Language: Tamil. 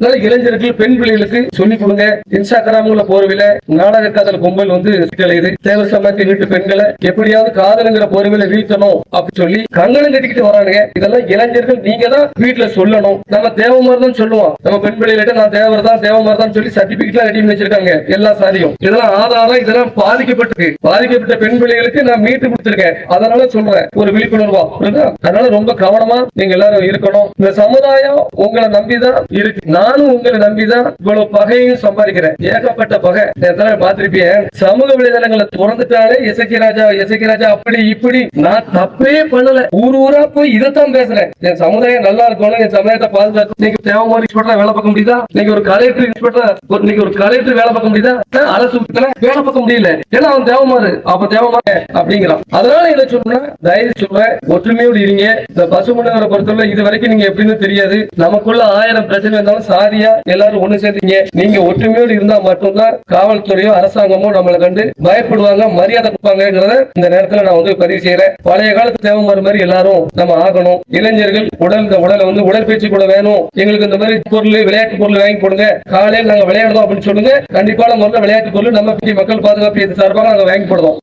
அதனால இளைஞர்கள் பெண் பிள்ளைகளுக்கு சொல்லிக் கொடுங்க. இன்ஸ்டாகிராம்ல போர்வில நாடக காதல் கும்பல் வந்து சிக்கலையுது. தேவ சமயத்தை வீட்டு பெண்களை எப்படியாவது காதலுங்கிற போர்வில வீழ்த்தணும் அப்படின்னு சொல்லி கங்கணம் கட்டிக்கிட்டு வரானுங்க. இதெல்லாம் இளைஞர்கள் நீங்க தான் வீட்டுல சொல்லணும். நம்ம தேவமாரி தான் சொல்லுவோம். நம்ம பெண் பிள்ளைகிட்ட நான் தேவர் தான் தேவமாரி தான் சொல்லி சர்டிபிகேட் ரெடி பண்ணி வச்சிருக்காங்க எல்லா சாதியும். இதெல்லாம் ஆதாரம், இதெல்லாம் பாதிக்கப்பட்டிருக்கு. பாதிக்கப்பட்ட பெண் பிள்ளைகளுக்கு நான் மீட்டு கொடுத்திருக்கேன். அதனால சொல்றேன், ஒரு விழிப்புணர்வா. அதனால ரொம்ப கவனமா நீங்க எல்லாரும் இருக்கணும். இந்த சமுதாயம் உங்களை நம்பிதான் இருக்கு. நானும் உங்களை நம்பிதான் இவ்வளவு பகையும் சம்பாதிக்கிறேன். ஏகப்பட்ட பகை பார்த்திருப்பேன். சமூக வலைதளங்களை திறந்துட்டாலே எசக்கி ராஜா அப்படி இப்படி. நான் தப்பே பண்ணல. ஊரா போய் இதைத்தான் பேசுறேன். என் சமுதாயம் நல்லா இருக்கணும், என் சமுதாயத்தை பாதுகாக்கும். நீங்க தேவமாரி இன்ஸ்பெக்டரா வேலை பார்க்க முடியுதா? நீங்க ஒரு கலெக்டர் இன்ஸ்பெக்டர், நீங்க ஒரு கலெக்டர் வேலை பார்க்க முடியுதா? அரசு வேலை பார்க்க முடியல. ஏன்னா அவன் தேவமாறு. அப்ப தேவமாறு அப்படிங்கிறான். அதனால என்ன சொல்றேன், தைரியம் சொல்றேன், ஒற்றுமையோடு இருங்க. இந்த பசுமன்னரை பொறுத்தவரை இது வரைக்கும் நீங்க எப்படின்னு தெரியாது. நமக்குள்ள 1000 பிரச்சனை இருந்தாலும் சாதியா எல்லாரும் ஒண்ணு சேர்ந்தீங்க. நீங்க ஒற்றுமையோடு இருந்தா மட்டும்தான் காவல்துறையோ அரசாங்கமோ நம்மளை கண்டு பயப்படுவாங்க, மரியாதை கொடுப்பாங்கிறத இந்த நேரத்துல நான் வந்து பதிவு செய்யறேன். பழைய காலத்து தேவமாறு மாதிரி எல்லாரும் நம்ம ஆகணும். இளைஞர்கள் இந்த உடலை வந்து உடற்பயிற்சி கூட வேணும். எங்களுக்கு இந்த மாதிரி பொருள், விளையாட்டு பொருள் வாங்கி கொடுங்க. காலையில் நாங்க விளையாடுறோம் அப்படின்னு சொல்லுங்க. கண்டிப்பான முறையில் விளையாட்டு பொருள் நம்ம மக்கள் பாதுகாப்பு சார்பாக நாங்க வாங்கி போடுவோம்.